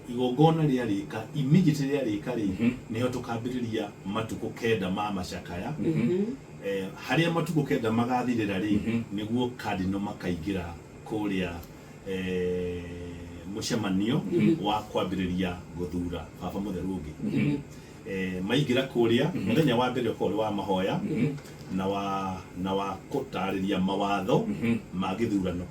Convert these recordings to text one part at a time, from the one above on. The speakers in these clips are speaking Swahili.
igongona ria rika immediately ria rika ri niho tukambiriria matuko kenda ma macakaya haria matuko kenda magathirira ri niguo cardinal makaigira kuria mucemanio wa kwambiriria guthura baba mutheru ungi maigira kuria muthenya wa mbere ukori wa mahoya na wa kutariria mawatho ma githurano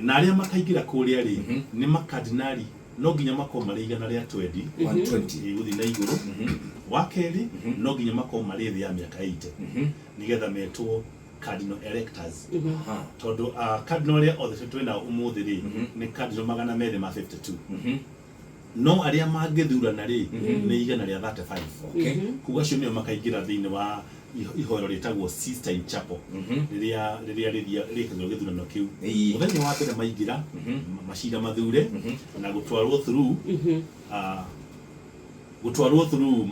na aria makaigira kuria ri ni makardinali no ginya mako marigana ria 120 guthi na iguru wa keri no ginya mako marithia ya miaka 80 nigetha metwo cardinal electors todo cardinal ria othe twina umuthi ri ni cardinal 252 no aria mangithurana ri ni igana ria 35 kuga cio makaigira thini wa ihoero ritagwo Sistine Chapel riria rikagwo githurano kiu muthenya wa mbere maigira macira mathure na gutwarwo through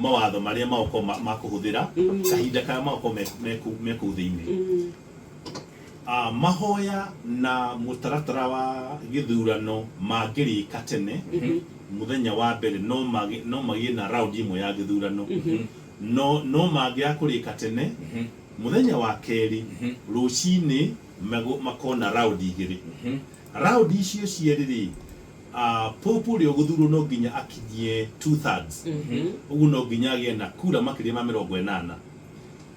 mawatho maria mako makuhuthira kahinda ka mako meku thiini mahoya na mutaratara wa githurano mangirika tene muthenya wa mbere no magie na round imwe ya githurano no magia kurika tene muthenya wa keri rucini makona round igiri round icio cieriri popu rio guthurwo no nginya akinyie 2/3 uguo no nginya agie na kura makiria ma 80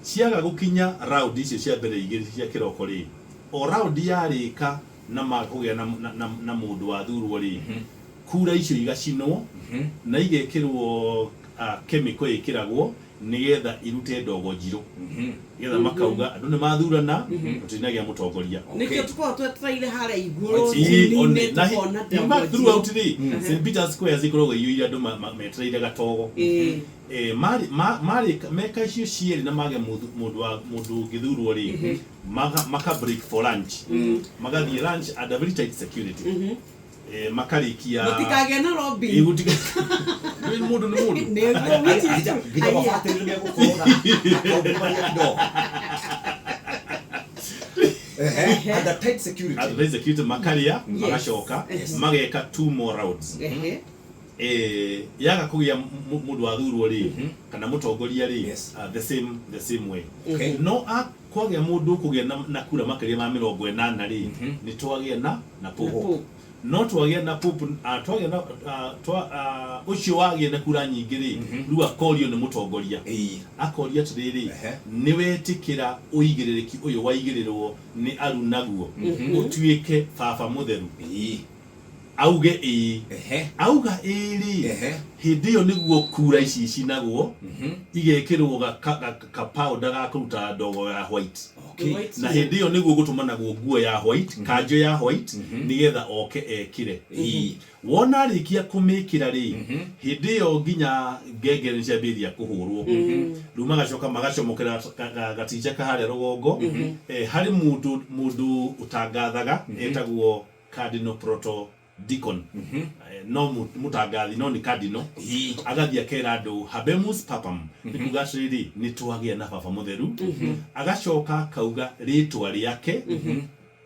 ciaga gukinya round icio cia mbere igiri cia kiroko ri o round yarika na makugia na mundu wa thurwo ri kura icio igacinwo na igekirwo chemical ikiragwo nigetha irute ndogo njiro nigetha makauga andu ni mathurana tutinagia mutongoria nikio tukao twetraile hara iguru na tukona throughout St Peter's Square zikoragwo iyuira andu metreire gatogo mari meka icio cieri na mage mundu githurwo ri maka break for lunch magathie lunch at a very tight security makarikia mutikage na lobby ni mundu nego githa bafatire me gukora kidogo at the tight security makaria magacoka mageka 2 more rounds yaga kugia mundu wa thurwo ri kana mutongoria ri the same way no kwagia mundu kugia na kura makaria ma 80 ri ni twagia na popo no twagia na popo twagia na ucio wagia na kura nyingi ri ru akorio ni mutongoria akoria tiriri ni wetikira uigiririki uyu waigirirwo ni arunaguo utuike baba mutheru auge auga ri hindi yo niguo kura ici cinagwo igekirwo ka powder ga kuruta ndogo ya white na hindi yo niguo gutumanagwo nguo ya white kanjo ya white nigetha oke ekire wona rikia kumikira ri hindi yo nginya ngengere ciambiria kuhurwo ruma gacoka magacomokera gatije ka haria rugongo hari mundu utangathaga etagwo Cardinal Proto Deacon no mutangathi no ni cardinal agathia kera andu habemus papam nikugatiriri ni twagia na baba mutheru agacoka kauga ritwa riake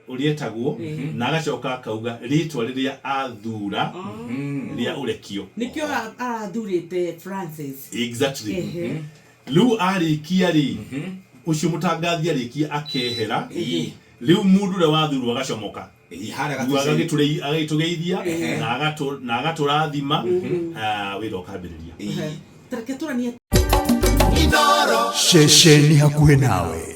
urietagwo na agacoka kauga ritwa riria athura ria urekio nikio athurite Francis exactly lu arikia ri ucio mutangathi arikia akehera riu mundu ria wathurwo agacomoka agitugeithia na agaturathima wira ukambiriria tareke turania shesheni hakuhe nawe.